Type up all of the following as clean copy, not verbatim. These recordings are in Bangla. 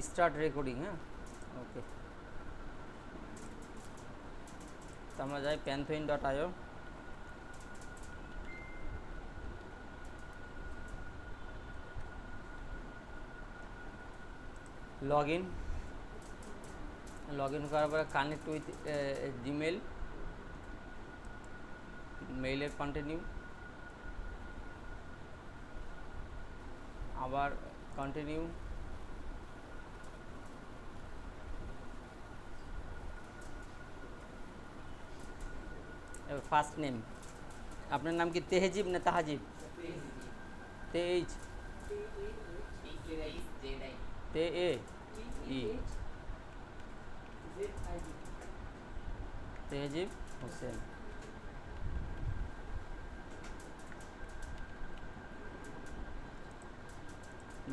Start recording. হ্যাঁ, ওকে, তো আমরা যাই panthoin.io। লগ ইন করার পরে কানেক্ট উইথ জিমেল, মেইলের কন্টিনিউ, আবার কন্টিনিউ, ফার্স্ট নেম। আপনার নাম কি তেহজিব না তাহাজিব? তেইচ, তে এ ই, তেহজিব হোসেন।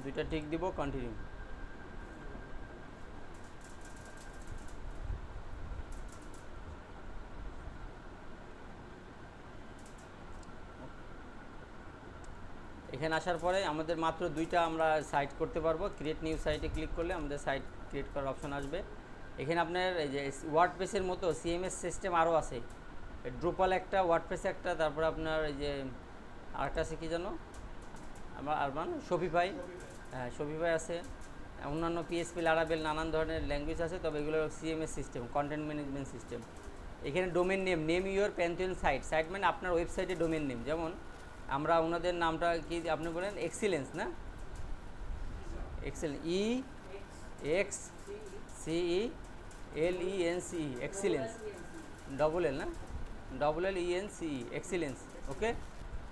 দুইটা টিক দিব, কন্টিনিউ। এখানে আসার পরে আমাদের মাত্র দুইটা আমরা সাইট করতে পারবো। ক্রিয়েট নিউ সাইটে ক্লিক করলে আমাদের সাইট ক্রিয়েট করার অপশন আসবে। এখানে আপনার এই যে ওয়ার্ডপ্রেসের মতো সিএমএস সিস্টেম আরও আছে। ড্রুপাল একটা, ওয়ার্ডপ্রেস একটা, তারপরে আপনার এই যে আরেকটা আছে কি জানো আরবান, শপিফাই। হ্যাঁ, শপিফাই আছে, অন্যান্য পিএসপি, লারাবেল, নানান ধরনের ল্যাঙ্গুয়েজ আছে। তবে এগুলো CMS system, content management system. এখানে domain name, name your Pantheon site. Site মানে আপনার ওয়েবসাইটে ডোমেন নেম। যেমন আমরা ওনাদের নামটা কি আপনি বলেন, এক্সিলেন্স না? Excel, E X C L E N C, excellence. Double L না, double L E N C, excellence. Okay,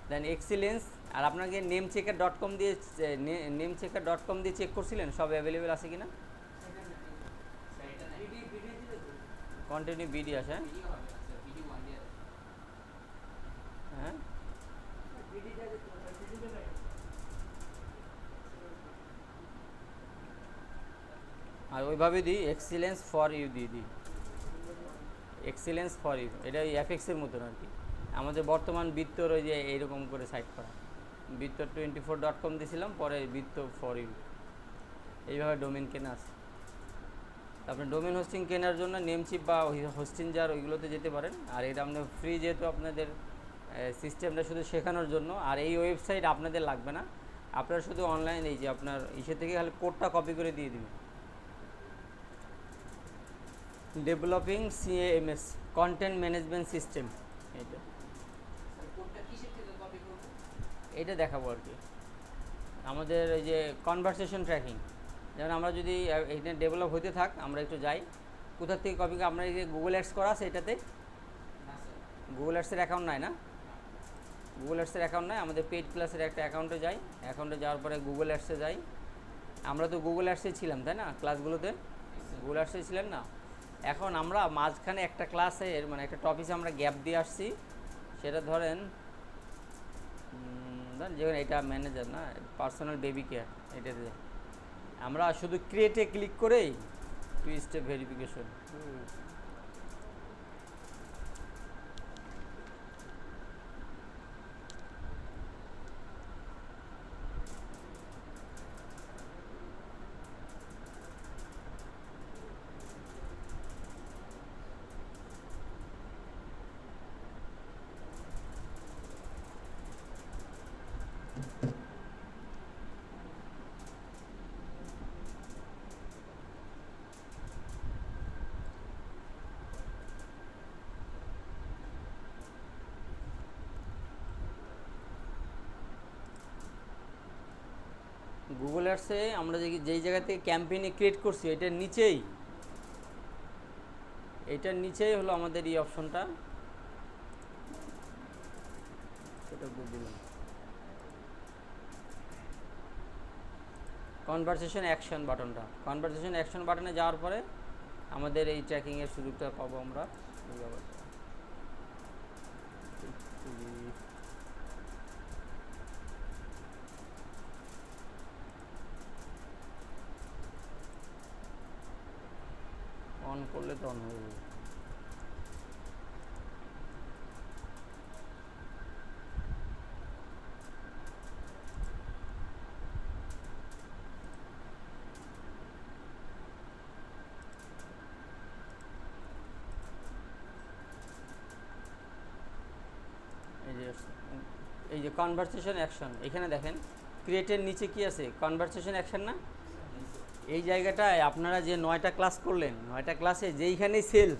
then excellence. আর আপনাকে নেমচেকার.com দিয়ে, নেমচেকার.com দিয়ে চেক করছিলেন সব অ্যাভেলেবেল আছে কিনা? কন্টিনিউ বিডি আসে। হ্যাঁ, আর ওইভাবে দিই, এক্সিলেন্স ফর ইউ দিয়ে দিই, এক্সিলেন্স ফর ইউ। এটা ওই এফএক্সের মতন আর কি। আমাদের বর্তমান বৃত্তর ওই যে এইরকম করে সাইট করা, বৃত্ত24.com দিয়েছিলাম, পরে বৃত্ত ফর ইউ। এইভাবে ডোমেন কেনা আছে। আপনি ডোমেন হোস্টিং কেনার জন্য নেমচিপ বা হোস্টিং যার ওইগুলোতে যেতে পারেন। আর এটা আপনার ফ্রি, যেহেতু আপনাদের সিস্টেমটা শুধু শেখানোর জন্য। আর এই ওয়েবসাইট আপনাদের লাগবে না, আপনারা শুধু অনলাইন এই যে আপনার ইসে থেকে খালি কোডটা কপি করে দিয়ে দিবেন। Developing CMS, content management system. এটা এটা দেখাবো আর কি। আমাদের এই যে কনভারসেশন ট্র্যাকিং, যেমন আমরা যদি এখানে ডেভেলপ হতে থাক, আমরা একটু যাই কোথার থেকে কপি। আমরা এই যে গুগল অ্যাডস করা আছে, এটাতে গুগল অ্যাডসের অ্যাকাউন্ট নাই না? গুগল অ্যাডসের অ্যাকাউন্ট নাই। আমাদের পেইড ক্লাসের একটা অ্যাকাউন্টে যাই, অ্যাকাউন্টে যাওয়ার পরে গুগল অ্যাডসে যাই। আমরা তো গুগল অ্যাডসে ছিলাম, তাই না? ক্লাসগুলোতে গুগল অ্যাডসে ছিলেন না? এখন আমরা মাঝখানে একটা ক্লাসের মানে একটা টপিকে আমরা গ্যাপ দিয়ে আসছি। সেটা ধরেন যেমন এটা ম্যানেজার না, পার্সোনাল বেবি কেয়ার, এটাতে আমরা শুধু ক্রিয়েটে ক্লিক করেই 2 স্টেপ ভেরিফিকেশন। গুগল অ্যাডসে আমরা যেই জায়গা থেকে ক্যাম্পেইনে ক্রিয়েট করছি, এটার নিচেই হলো আমাদের এই অপশনটা। সেটা দিয়ে দিলাম, কনভারসেশন অ্যাকশন বাটনটা। কনভারসেশন অ্যাকশন বাটনে যাওয়ার পরে আমাদের এই ট্র্যাকিংয়ের সুযোগটা পাবো আমরা। অন করলে তো অন হয়ে যাবে। কনভারসেশন অ্যাকশন, এখানে দেখেন ক্রিয়েটের নিচে কি আছে, কনভারসেশন অ্যাকশন না? এই জায়গাটায় আপনারা যে 9টা ক্লাস করলেন, 9টা ক্লাসে যেইখানেই সেলফ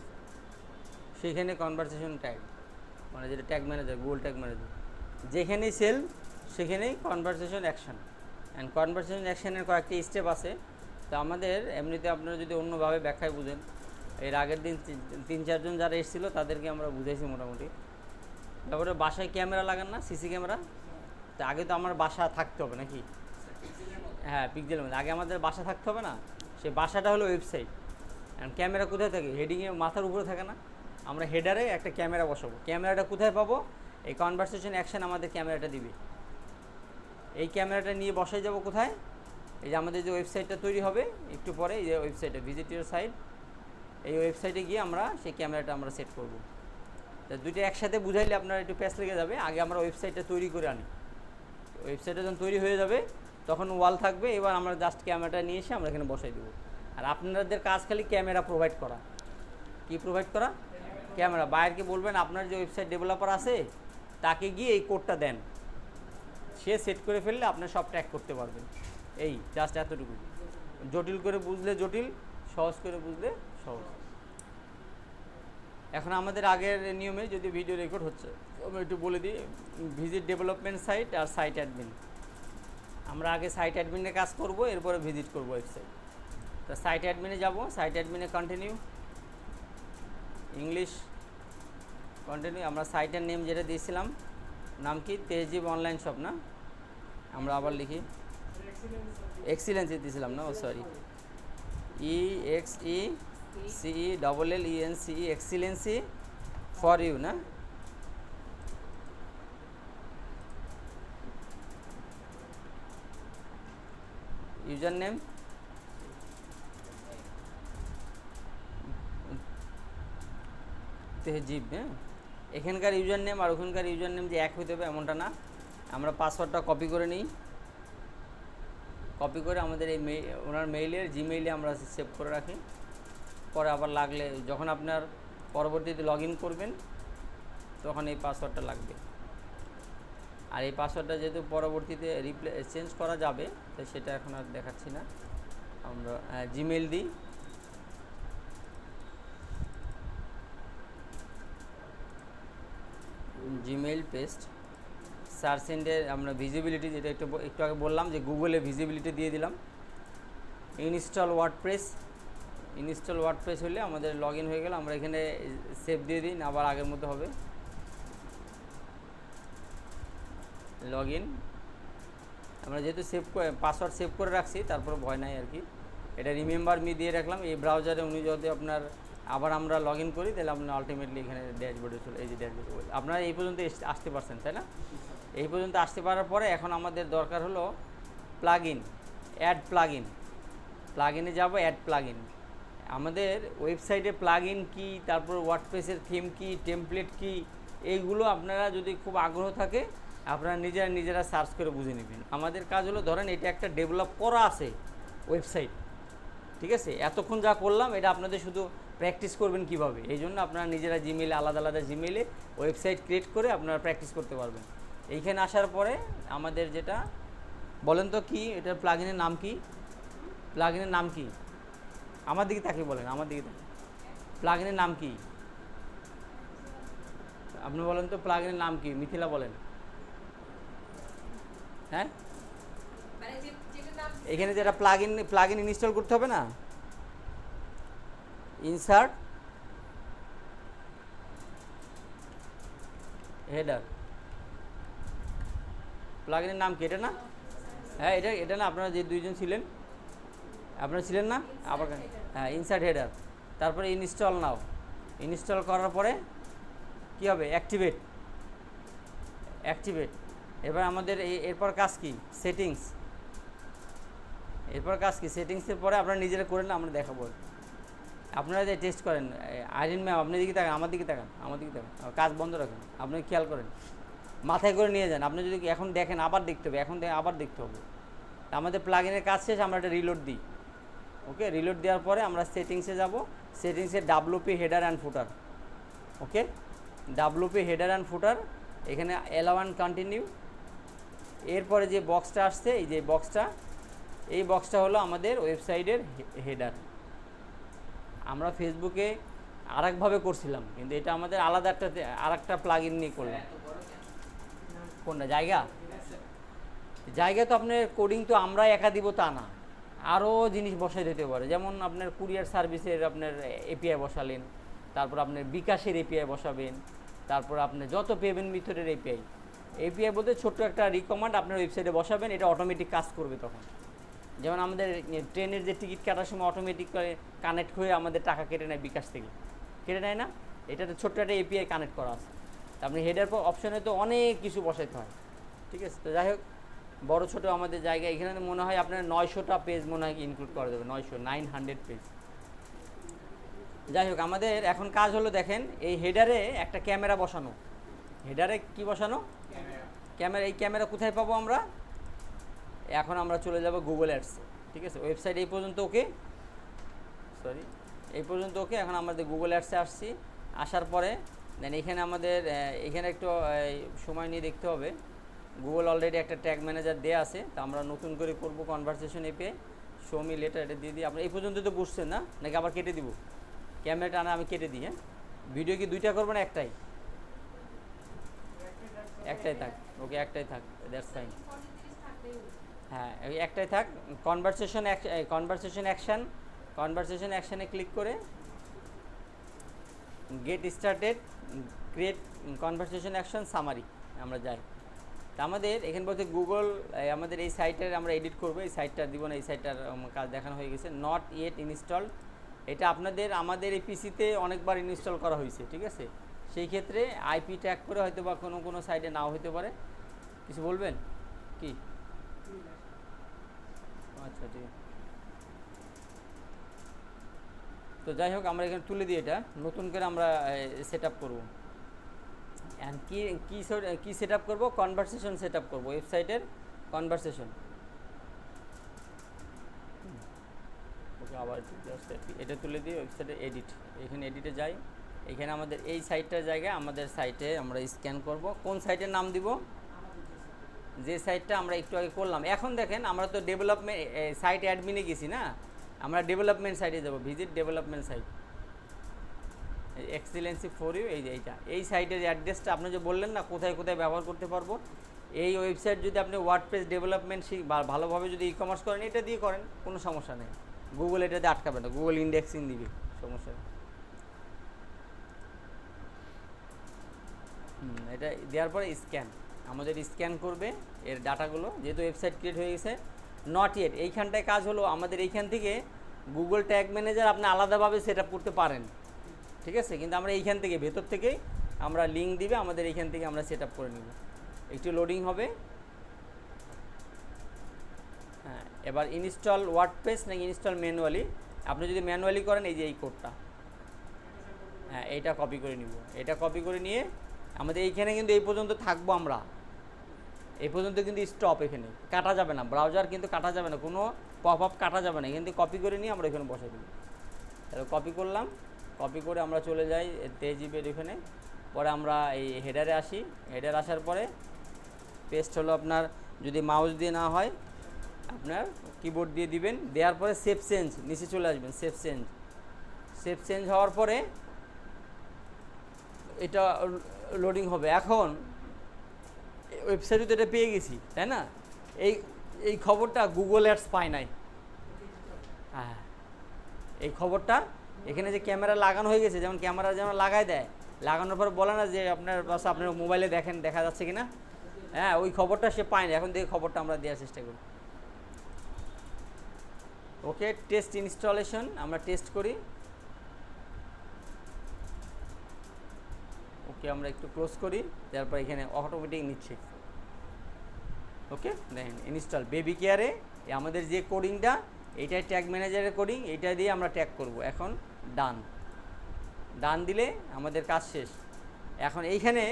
সেইখানে কনভারসেশন ট্যাগ, মানে যেটা tag manager, Google tag manager, যেখানেই সেল সেখানেই কনভারসেশন অ্যাকশন। অ্যান্ড কনভারসেশন অ্যাকশনের কয়েকটি স্টেপ আছে। তো আমাদের এমনিতে আপনারা যদি অন্যভাবে ব্যাখ্যায় বুঝেন, এর আগের দিন 3-4 জন যারা এসেছিলো তাদেরকে আমরা বুঝাইছি মোটামুটি। তারপরে বাসায় ক্যামেরা লাগান না, সিসি ক্যামেরা, তো আগে তো আমার বাসা থাকতে হবে নাকি? হ্যাঁ, পিক্সেলের মধ্যে আগে আমাদের বাসা থাকতে হবে না? সেই বাসাটা হলো ওয়েবসাইট। অ্যান্ড ক্যামেরা কোথায় থাকে? হেডিংয়ে মাথার উপরে থাকে না? আমরা হেডারে একটা ক্যামেরা বসাবো। ক্যামেরাটা কোথায় পাবো? এই কনভারসেশন অ্যাকশন আমাদের ক্যামেরাটা দিবে। এই ক্যামেরাটা নিয়ে বসাই যাব কোথায়? এই যে আমাদের যে ওয়েবসাইটটা তৈরি হবে একটু পরে, এই যে ওয়েবসাইটটা ভিজিট ইউর সাইট, এই ওয়েবসাইটে গিয়ে আমরা সেই ক্যামেরাটা আমরা সেট করব। তা দুইটা একসাথে বুঝাইলে আপনার একটু প্যাচ লেগে যাবে। আগে আমরা ওয়েবসাইটটা তৈরি করে আনি, ওয়েবসাইটটা যখন তৈরি হয়ে যাবে তখন ওয়াল থাকবে, এবার আমরা জাস্ট ক্যামেরাটা নিয়ে এসে আমরা এখানে বসাই দেবো। আর আপনাদের কাজ খালি ক্যামেরা প্রোভাইড করা। কি প্রোভাইড করা? ক্যামেরা। বাইরকে বলবেন আপনার যে ওয়েবসাইট ডেভেলপার আছে তাকে গিয়ে এই কোডটা দেন, সে সেট করে ফেললে আপনার সব ট্র্যাক করতে পারবেন। এই জাস্ট এতটুকু। জটিল করে বুঝলে জটিল, সহজ করে বুঝলে সহজ। এখন আমাদের আগের নিয়মে যদি ভিডিও রেকর্ড হচ্ছে আমি একটু বলে দিই, ভিজিট ডেভেলপমেন্ট সাইট আর সাইট অ্যাডমিন। আমরা আগে সাইট অ্যাডমিনে কাজ করব, এরপরে ভিজিট করব ওয়েবসাইট। তো সাইট অ্যাডমিনে যাব, সাইট অ্যাডমিনে কন্টিনিউ, ইংলিশ কন্টিনিউ। আমরা সাইটের নেম যেটা দিয়েছিলাম, নাম কি? তেহজিব অনলাইন শপ না? আমরা আবার লিখি এক্সিলেন্সি দিয়েছিলাম না? Oh sorry, EXECELLENCE, excellency for you না? User name Tehzeeb. হ্যাঁ, এখানকার ইউজার নেম আর ওখানকার ইউজার নেম যে এক হইতে হবে এমনটা না। আমরা পাসওয়ার্ডটা কপি করে নিই, কপি করে আমাদের এই ওনার মেইলের জিমেইলে আমরা সেভ করে রাখি। পরে আবার লাগলে যখন আপনার পরবর্তীতে লগ ইন করবেন তখন এই পাসওয়ার্ডটা লাগবে। আর এই পাসওয়ার্ডটা যেহেতু পরবর্তীতে চেঞ্জ করা যাবে, তো সেটা এখন আর দেখাচ্ছি না। আমরা জিমেইল দিই, জিমেইল পেস্ট, সার্চ এন্ডে আমরা ভিজিবিলিটি, যেটা একটু আগে বললাম যে গুগলে ভিজিবিলিটি দিয়ে দিলাম। ইনস্টল ওয়ার্ডপ্রেস, ইনস্টল ওয়ার্ডপ্রেস হলে আমাদের লগ ইন হয়ে গেল। আমরা এখানে সেভ দিয়ে দিই, আবার আগের মতো হবে। লগ ইন, আমরা যেহেতু পাসওয়ার্ড সেভ করে রাখছি তারপরে ভয় নাই আর কি। এটা রিমেম্বার মি দিয়ে রাখলাম। এই ব্রাউজারে উনি যদি আপনার আবার আমরা লগ ইন করি তাহলে আপনার আলটিমেটলি এখানে ড্যাশবোর্ডে চলে, এই যে ড্যাশবোর্ড। আপনারা এই পর্যন্ত আসতে পারছেন, তাই না? এই পর্যন্ত আসতে পারার পরে এখন আমাদের দরকার হলো plug in, add plug in. Plug ইনে যাবো, অ্যাড প্লাগ ইন। আমাদের ওয়েবসাইটে প্লাগ ইন কী, তারপর ওয়ার্ডপ্রেসের থিম কী, টেমপ্লেট কী, এইগুলো আপনারা যদি খুব আগ্রহ থাকে আপনারা নিজেরা সার্চ করে বুঝে নেবেন। আমাদের কাজ হলো, ধরেন এটা একটা ডেভেলপ করা আছে ওয়েবসাইট, ঠিক আছে? এতক্ষণ যা করলাম এটা আপনাদের শুধু প্র্যাকটিস করবেন কিভাবে, এই জন্য আপনারা নিজেরা জিমেইলে, আলাদা আলাদা জিমেইলে ওয়েবসাইট ক্রিয়েট করে আপনারা প্র্যাকটিস করতে পারবেন। এইখানে আসার পরে আমাদের যেটা বলেন তো কি, এটার প্লাগইনের নাম কি? প্লাগইনের নাম কি? আমার দিকে তাকিয়ে বলেন, আমার দিকে তাকিয়ে। প্লাগইনের নাম কি? আপনি বলেন তো প্লাগইনের নাম কি? মিথিলা বলেন। হ্যাঁ, এখানে যেটা প্লাগইন ইনস্টল করতে হবে না, ইনসার্ট হেডার। প্লাগইনের নাম কি? এটা না? হ্যাঁ, এটা না? আপনারা যে দুইজন ছিলেন, আপনারা ছিলেন না? আবার হ্যাঁ, ইনসার্ট হেডার। তারপরে ইনস্টল নাও। ইনস্টল করার পরে কি হবে? অ্যাক্টিভেট। এবার আমাদের এরপর কাজ কি? সেটিংস। এরপর কাজ কি? সেটিংসের পরে আপনারা নিজেরা করেন না, আমরা দেখাবো। আপনারা যে টেস্ট করেন, আইরিন ম্যাম আপনার দিকে তাকান, আমার দিকে তাকান, আমার দিকে তাকান, কাজ বন্ধ রাখেন, আপনি খেয়াল করেন, মাথায় করে নিয়ে যান। আপনি যদি এখন দেখেন আবার দেখতে হবে, এখন আবার দেখতে হবে। আমাদের প্লাগইনের কাজ শেষ, আমরা একটা রিলোড দিই। ওকে, রিলোড দেওয়ার পরে আমরা সেটিংসে যাব। সেটিংসে WP header and footer. Okay, WP header and ফুটার, এখানে অ্যালাউ অ্যান্ড কন্টিনিউ। এরপরে যে বক্সটা আসছে, এই যে বক্সটা, এই বক্সটা হলো আমাদের ওয়েবসাইটের হেডার। আমরা ফেসবুকে আরেকভাবে করছিলাম, কিন্তু এটা আমাদের আলাদা আরেকটা প্লাগ ইন নিয়ে করলাম। কোনটা জায়গা? জায়গা তো আপনার কোডিং তো আমরা একা দিব তা না, আরও জিনিস বসাই দিতে পারে। যেমন আপনার কুরিয়ার সার্ভিসের আপনার এপিআই বসালেন, তারপর আপনার বিকাশের এপিআই বসাবেন, তারপর আপনার যত পেমেন্ট মেথডের এপিআই বলতে ছোট্ট একটা রিকমান্ড আপনার ওয়েবসাইটে বসাবেন, এটা অটোমেটিক কাজ করবে তখন। যেমন আমাদের ট্রেনের যে টিকিট কাটার সময় অটোমেটিক করে কানেক্ট হয়ে আমাদের টাকা কেটে নেয় বিকাশ থেকে, কেটে নেয় না? এটাতে ছোট্ট একটা এপিআই কানেক্ট করা আছে। আপনি হেডার অপশনে তো অনেক কিছু বসাইতে হয়, ঠিক আছে? তো যাই হোক, বড় ছোটো আমাদের জায়গায় এখানে মনে হয় আপনার 900টা পেজ মনে হয় ইনক্লুড করা যাবে, 900 পেজ। যাই হোক, আমাদের এখন কাজ হলো, দেখেন এই হেডারে একটা ক্যামেরা বসানো। হেডারে কি বসানো? ক্যামেরা। এই ক্যামেরা কোথায় পাবো আমরা? এখন আমরা চলে যাব গুগল অ্যাডসে, ঠিক আছে? ওয়েবসাইট এই পর্যন্ত ওকে, সরি এই পর্যন্ত ওকে। এখন আমাদের গুগল অ্যাডসে আসছি, আসার পরে দেন এখানে আমাদের এখানে একটু সময় নিয়ে দেখতে হবে। গুগল অলরেডি একটা ট্যাগ ম্যানেজার দেওয়া আছে, তো আমরা নতুন করে করব conversation API, show me letter, এটা দিয়ে দিই। আপনার এই পর্যন্ত তো বুঝছেন না, নাকি আবার কেটে দিব? ক্যামেরাটা আনা আমি কেটে দিই। হ্যাঁ, ভিডিও কি দুইটা করবো না একটাই? একটাই থাক, ওকে একটাই থাক, দ্যাটস ফাইন। হ্যাঁ, একটাই থাক। কনভারসেশন অ্যাকশানে ক্লিক করে get started, create conversation action summary আমরা যাই। তা আমাদের এখানে বলতে গুগল আমাদের এই সাইটের আমরা এডিট করবো, এই সাইটটা দিব না, এই সাইটটার কাজ দেখানো হয়ে গেছে। নট ইয়েট ইনস্টল, এটা আমাদের এই পিসিতে অনেকবার ইনস্টল করা হয়েছে, ঠিক আছে? সেই ক্ষেত্রে আইপি ট্যাগ করে হয়তো বা কোনো সাইটে নাও হতে পারে। কিছু বলবেন কি? আচ্ছা, ঠিক আছে। তো যাই হোক, আমরা এখানে তুলে দিই, এটা নতুন করে আমরা সেট আপ করবো। অ্যান্ড কি সেট আপ করবো? কনভারসেশন সেট আপ করবো, ওয়েবসাইটের কনভারসেশন। ওকে, আবার এটা তুলে দিই, ওয়েবসাইটে এডিট, এখানে এডিটে যাই। এখানে আমাদের এই সাইটটার জায়গায় আমাদের সাইটে আমরা স্ক্যান করব। কোন সাইটের নাম দিব? যে সাইটটা আমরা একটু আগে করলাম। এখন দেখেন, আমরা তো ডেভেলপমেন্ট সাইট অ্যাডমিনে গেছি না, আমরা ডেভেলপমেন্ট সাইটে যাব, visit development site, excellency for you. এই যে এই সাইটের অ্যাড্রেসটা আপনি যে বললেন না কোথায় কোথায় ব্যবহার করতে পারবো, এই ওয়েবসাইট যদি আপনি ওয়ার্ডপ্রেস ডেভেলপমেন্ট ভালোভাবে যদি ই কমার্স করেন, এটা দিয়ে করেন, কোনো সমস্যা নেই। গুগল এটাতে আটকাবে না, গুগল ইন্ডেক্সিং দিবে, সমস্যা নেই। এটা দেওয়ার পরে স্ক্যান, আমাদের স্ক্যান করবে এর ডাটাগুলো, যেহেতু ওয়েবসাইট ক্রিয়েট হয়ে গেছে। নট ইয়েট, এইখানটায় কাজ হলো আমাদের এইখান থেকে গুগল ট্যাগ ম্যানেজার আপনি আলাদাভাবে সেট আপ করতে পারেন, ঠিক আছে? কিন্তু আমরা এইখান থেকে ভেতর থেকেই আমরা লিঙ্ক দিবে, আমাদের এইখান থেকে আমরা সেট আপ করে নিব। একটু লোডিং হবে। হ্যাঁ, এবার ইনস্টল ওয়ার্ডপ্রেস নাকি ইনস্টল ম্যানুয়ালি? আপনি যদি ম্যানুয়ালি করেন, এই যে এই কোডটা, হ্যাঁ এইটা কপি করে নিব। এটা কপি করে নিয়ে আমাদের এইখানে কিন্তু এই পর্যন্ত থাকবো আমরা, এই পর্যন্ত কিন্তু স্টপ, এখানে কাটা যাবে না, ব্রাউজার কিন্তু কাটা যাবে না, কোনো পপ আপ কাটা যাবে না, কিন্তু কপি করে নিয়ে আমরা এখানে বসাই দেবো। তাহলে কপি করলাম, কপি করে আমরা চলে যাই তেজিবের এখানে। পরে আমরা এই হেডারে আসি, হেডার আসার পরে পেস্ট হলো আপনার, যদি মাউস দিয়ে না হয় আপনার কিবোর্ড দিয়ে দিবেন। দেওয়ার পরে সেভ চেঞ্জ, নিচে চলে আসবেন, সেভ চেঞ্জ হওয়ার পরে এটা লোডিং হবে। এখন ওয়েবসাইটে তো এটা পেয়ে গেছি, তাই না? এই খবরটা গুগল অ্যাডস পায় নাই। হ্যাঁ, এই খবরটা এখানে যে ক্যামেরা লাগানো হয়ে গেছে, যেমন ক্যামেরা যেমন লাগাই দেয়, লাগানোর পর বলে না যে আপনার বাস আপনার মোবাইলে দেখেন দেখা যাচ্ছে কি না, হ্যাঁ ওই খবরটা সে পায় না। এখন দেখে খবরটা আমরা দেওয়ার চেষ্টা করি। ওকে, টেস্ট ইনস্টলেশন আমরা টেস্ট করি। ওকে, আমরা একটু ক্লোজ করি, তারপর এখানে অটোমেটিক নিচ্ছে। ওকে, দেখেন ইনস্টল বেবি কেয়ারে আমাদের যে কোডিংটা, এইটাই ট্যাগ ম্যানেজারের কোডিং, এইটা দিয়ে আমরা ট্যাগ করব। এখন ডান দিলে আমাদের কাজ শেষ। এখন এইখানে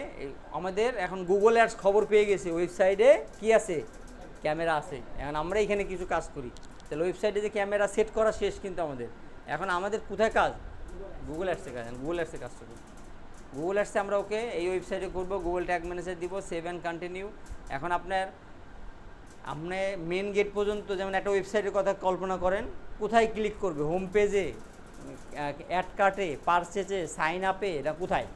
আমাদের এখন গুগল অ্যাডস খবর পেয়ে গেছে ওয়েবসাইটে কি আছে, ক্যামেরা আছে। এখন আমরা এখানে কিছু কাজ করি, তাহলে ওয়েবসাইটে যে ক্যামেরা সেট করা শেষ কিন্তু আমাদের। এখন আমাদের কোথায় কাজ? গুগল অ্যাডসে কাজ। গুগল অ্যাডসে কাজ করি, গুগল অ্যাডসে আমরা ওকে এই ওয়েবসাইটে করব, গুগল ট্যাগ ম্যানেজার দিব, সেভ অ্যান্ড কন্টিনিউ। এখন আপনার আপনি মেন গেট পর্যন্ত, যেমন একটা ওয়েবসাইটের কথা কল্পনা করেন, কোথায় ক্লিক করবে? হোম পেজে, অ্যাড কার্টে, পারচেজে, সাইন আপে, এটা কোথায়?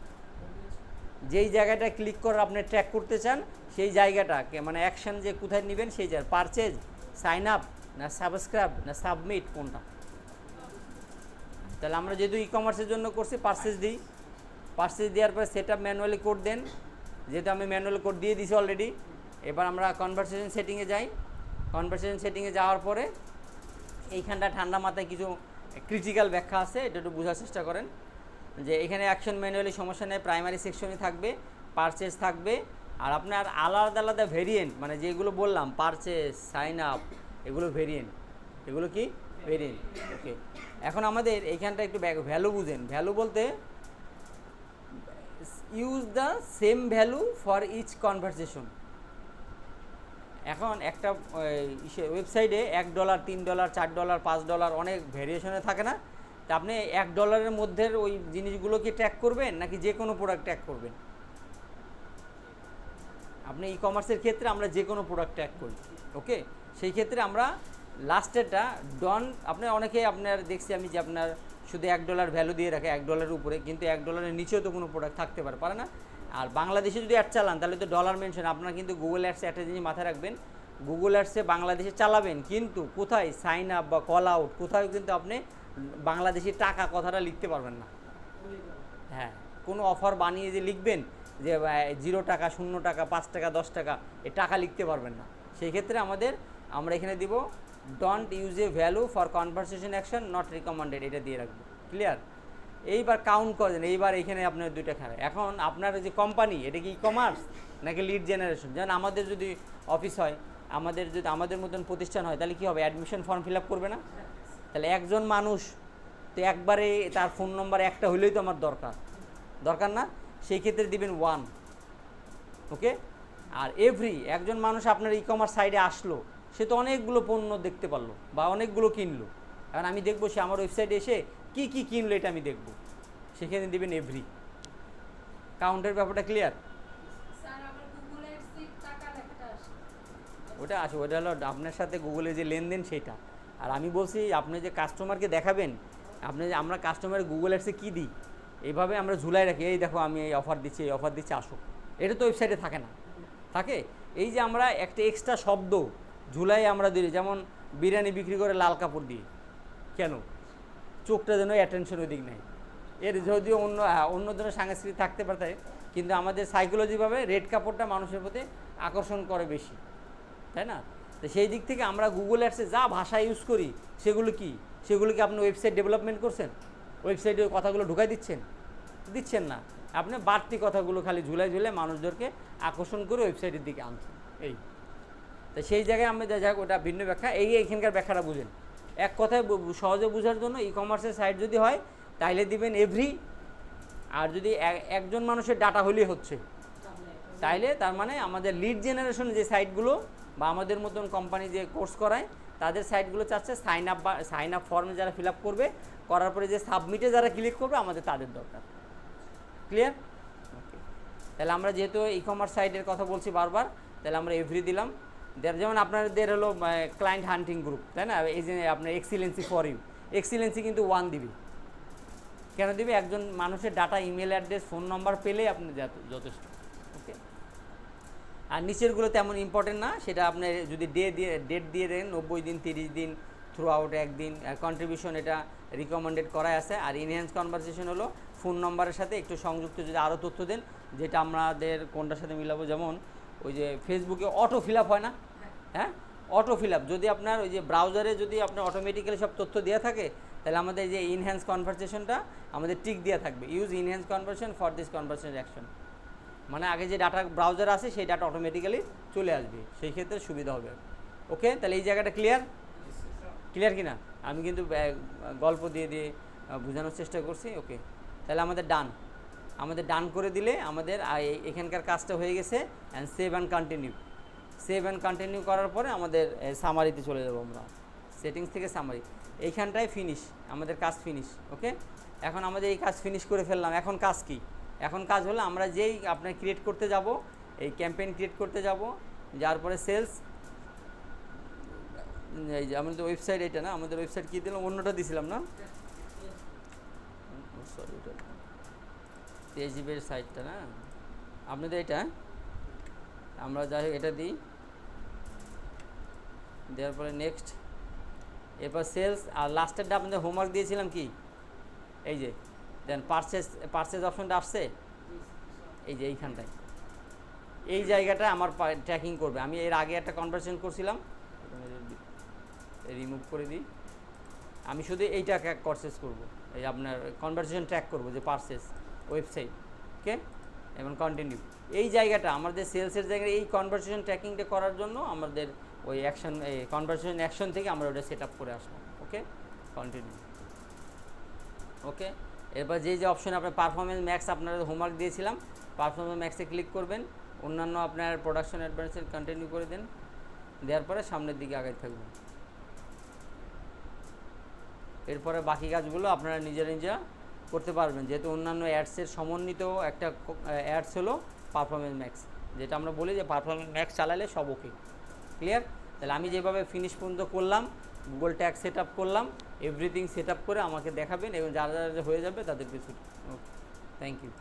যেই জায়গাটা ক্লিক করে আপনি ট্র্যাক করতে চান সেই জায়গাটাকে, মানে অ্যাকশন যে কোথায় নেবেন সেই জায়গা, পারচেজ, সাইন আপ, না সাবস্ক্রাইব, না সাবমিট, কোনটা? তাহলে আমরা যেহেতু ই কমার্সের জন্য করছি, পারচেজ দিই, পারচেজ দেওয়ার পরে সেট আপ ম্যানুয়ালি কোড দেন, যেহেতু আমি ম্যানুয়াল কোড দিয়ে দিছি অলরেডি। এবার আমরা কনভারসেশন সেটিংয়ে যাই। কনভারসেশন সেটিংয়ে যাওয়ার পরে এইখানটা ঠান্ডা মাথায় কিছু ক্রিটিক্যাল ব্যাখ্যা আছে, এটা একটু বোঝার চেষ্টা করেন। যে এখানে অ্যাকশন ম্যানুয়ালি সমস্যা নেই, প্রাইমারি সেকশনই থাকবে, পারচেজ থাকবে, আর আপনার আলাদা আলাদা ভেরিয়েন্ট, মানে যেগুলো বললাম পারচেজ, সাইন আপ, এগুলো ভেরিয়েন্ট, এগুলো কি ভেরিয়েন্ট। ওকে, এখন আমাদের এইখানটা একটু ভ্যালু বুঝেন। ভ্যালু বলতে use the same value for each conversation. এখন একটা ওয়েবসাইটে $1, $3, $4, $5 অনেক ভেরিয়েশনে থাকে না? তা আপনি $1 মধ্যে ওই জিনিসগুলোকে ট্র্যাক করবেন নাকি যে কোনো প্রোডাক্ট ট্র্যাক করবেন? আপনি ই কমার্সের ক্ষেত্রে আমরা যে কোনো প্রোডাক্ট ট্র্যাক করি। ওকে, সেই ক্ষেত্রে আমরা লাস্টেরটা ডন, আপনি অনেকে আপনার দেখছি আমি যে আপনার শুধু $1 ভ্যালু দিয়ে রাখে $1 উপরে, কিন্তু $1 নিচেও তো কোনো প্রোডাক্ট থাকতে পারে না। আর বাংলাদেশে যদি অ্যাড চালান তাহলে তো ডলার মেনশন। আপনারা কিন্তু গুগল অ্যাডসে একটা জিনিস মাথায় রাখবেন, গুগল অ্যাডসে বাংলাদেশে চালাবেন, কিন্তু কোথায় সাইন আপ বা কল আউট কোথাও কিন্তু আপনি বাংলাদেশি টাকা কথাটা লিখতে পারবেন না। হ্যাঁ, কোনো অফার বানিয়ে যে লিখবেন যে 0 টাকা, 0 টাকা, 5 টাকা, 10 টাকা, এই টাকা লিখতে পারবেন না। সেই ক্ষেত্রে আমরা এখানে দিব don't use a value for conversation action not recommended, এটা দিয়ে রাখবো। ক্লিয়ার? এইবার কাউন্ট করেন, এইবার এখানে আপনার দুইটা খেলা। এখন আপনার যে কোম্পানি, এটা কি ই কমার্স নাকি লিড জেনারেশন? যেমন আমাদের যদি অফিস হয়, আমাদের মতন প্রতিষ্ঠান হয়, তাহলে কী হবে? অ্যাডমিশন ফর্ম ফিল আপ করবে না? তাহলে একজন মানুষ তো একবারে তার ফোন নম্বর একটা হইলেই তো আমার দরকার না? সেই ক্ষেত্রে দিবেন 1। ওকে, আর একজন মানুষ আপনার ই কমার্স সাইডে আসলো, সে তো অনেকগুলো পণ্য দেখতে পারলো বা অনেকগুলো কিনলো। এখন আমি দেখবো সে আমার ওয়েবসাইটে এসে কি কি কিনলো, এটা আমি দেখবো। সেখানে দিবেন এভরি। কাউন্টের ব্যাপারটা ক্লিয়ার? ওটা আছে, ওটা হলো আপনার সাথে গুগলের যে লেনদেন সেটা। আর আমি বলছি আপনি যে কাস্টমারকে দেখাবেন, আমরা কাস্টমারের গুগল অ্যাডসে কী দিই, এইভাবে আমরা ঝুলাই রাখি, এই দেখো আমি এই অফার দিচ্ছি আসো। এটা তো ওয়েবসাইটে থাকে না, থাকে এই যে আমরা একটা এক্সট্রা শব্দ ঝুলাই আমরা দিই, যেমন বিরিয়ানি বিক্রি করে লাল কাপড় দিয়ে, কেন? চোখটা যেন অ্যাটেনশন ওই দিক নেয়। এর যদিও অন্য ধরনের সাংস্কৃতিক থাকতে পারে, কিন্তু আমাদের সাইকোলজিভাবে রেড কাপড়টা মানুষের প্রতি আকর্ষণ করে বেশি, তাই না? তো সেই দিক থেকে আমরা গুগল অ্যাডসে যা ভাষা ইউজ করি সেগুলো কি আপনি ওয়েবসাইট ডেভেলপমেন্ট করছেন? ওয়েবসাইটে ওই কথাগুলো ঢুকাই দিচ্ছেন না। আপনি বাড়তি কথাগুলো খালি ঝুলাই মানুষদেরকে আকর্ষণ করে ওয়েবসাইটের দিকে আনছেন। এই তো সেই জায়গায় আমরা যাক, ওটা ভিন্ন ব্যাখ্যা। এইখানকার ব্যাখ্যাটা বুঝেন। এক কথায় সহজে বোঝার জন্য, ই কমার্সের সাইট যদি হয় তাইলে দিবেন এভরি। আর যদি একজন মানুষের ডাটা হলেই হচ্ছে, তাইলে তার মানে আমাদের লিড জেনারেশন যে সাইটগুলো বা আমাদের মতন কোম্পানি যে কোর্স করায় তাদের সাইটগুলো চাচ্ছে সাইন আপ ফর্মে যারা ফিল আপ করবে, করার পরে যে সাবমিটে যারা ক্লিক করবে, আমাদের তাদের দরকার। ক্লিয়ার? ওকে, তাহলে আমরা যেহেতু ই কমার্স সাইটের কথা বলছি বারবার, তাহলে আমরা এভরি দিলাম। যেমন আপনাদের হলো ক্লায়েন্ট হান্টিং গ্রুপ, তাই না? এই যে আপনার এক্সিলেন্সি ফর ইউ, এক্সিলেন্সি কিন্তু 1 দিবে। কেন দিবে? একজন মানুষের ডাটা, ইমেল অ্যাড্রেস, ফোন নম্বর পেলেই আপনি যথেষ্ট। ওকে, আর নিচেরগুলো তেমন ইম্পর্টেন্ট না, সেটা আপনি যদি ডেট দিয়ে দেন 90 দিন, 30 দিন, থ্রু আউট 1 দিন। কন্ট্রিবিউশন এটা রিকমেন্ডেড করাই আছে। আর ইনহ্যান্স কনভারসেশন হলো ফোন নম্বরের সাথে একটু সংযুক্ত যদি আরও তথ্য দেন, যেটা আমাদের কোনটার সাথে মিলাবো, যেমন ওই যে ফেসবুকে অটো ফিল আপ হয় না? হ্যাঁ, অটো ফিল আপ যদি আপনার ওই যে ব্রাউজারে যদি আপনার অটোমেটিক্যালি সব তথ্য দেওয়া থাকে, তাহলে আমাদের যে ইনহ্যান্স কনভারসেশনটা আমাদের টিক দেওয়া থাকবে, use enhance conversation for this conversation action. মানে আগে যে ডাটা ব্রাউজার আছে সেই ডাটা অটোমেটিক্যালি চলে আসবে, সেই ক্ষেত্রে সুবিধা হবে। ওকে, তাহলে এই জায়গাটা ক্লিয়ার কি না? আমি কিন্তু গল্প দিয়ে বোঝানোর চেষ্টা করছি। ওকে, তাহলে আমাদের ডান করে দিলে আমাদের এখানকার কাজটা হয়ে গেছে। অ্যান্ড সেভ অ্যান্ড কন্টিনিউ করার পরে আমাদের সামারিতে চলে যাব আমরা। সেটিংস থেকে সামারি, এইখানটায় ফিনিশ, আমাদের কাজ ফিনিশ। ওকে, এখন আমাদের এই কাজ ফিনিশ করে ফেললাম। এখন কাজ কি? এখন কাজ হলো আমরা যেই আপনার ক্রিয়েট করতে যাব, এই ক্যাম্পেইন ক্রিয়েট করতে যাব, যার পরে সেলস এই যে আমাদের ওয়েবসাইট এটা না, আমাদের ওয়েবসাইট কী দিলাম, অন্যটা দিছিলাম না, সরি ওটা তেজিবের সাইটটা না আপনাদের এটা, আমরা যাই হোক এটা দিই, দেওয়ার পরে নেক্সট, এরপর সেলস, আর লাস্টেরটা আপনাদের হোমওয়ার্ক দিয়েছিলাম কি, এই যে দেন পারচেজ অপশনটা আসছে, এই যে এইখানটায়, এই জায়গাটা আমার ট্র্যাকিং করবে। আমি এর আগে একটা কনভারসেশন করছিলাম, রিমুভ করে দিই, আমি শুধু এইটা প্রসেস করব, এই আপনার কনভারসেশন ট্র্যাক করব যে পারচেজ ওয়েবসাইট, ওকে, এবং কন্টিনিউ। এই জায়গাটা আমাদের সেলসের জায়গায় এই কনভারসেশন ট্র্যাকিংটা করার জন্য আমাদের ওই অ্যাকশন, এই কনভারসেশন অ্যাকশন থেকে আমরা ওটা সেট আপ করে আসলাম, ওকে, কন্টিনিউ, ওকে। এরপর যে অপশন আপনার পারফরমেন্স ম্যাক্স আপনার হোমওয়ার্ক দিয়েছিলাম, পারফরমেন্স ম্যাক্সে ক্লিক করবেন, অন্যান্য আপনার প্রোডাকশন অ্যাডভান্সের কন্টিনিউ করে দেন, দেওয়ার পরে সামনের দিকে আগাই থাকবেন। এরপরে বাকি কাজগুলো আপনারা নিজেরা করতে পারবেন, যেহেতু অন্যান্য অ্যাডসের সমন্বিত একটা অ্যাডস হলো পারফরমেন্স ম্যাক্স, যেটা আমরা বলি যে পারফরমেন্স ম্যাক্স চালালে সব ওকে, ক্লিয়ার। তাহলে আমি যেভাবে ফিনিশ পর্যন্ত করলাম, গুগল ট্যাগ সেট আপ করলাম, এভরিথিং সেট আপ করে আমাকে দেখাবেন, এবং যারা যারা হয়ে যাবে তাদেরকে, ওকে, থ্যাংক ইউ।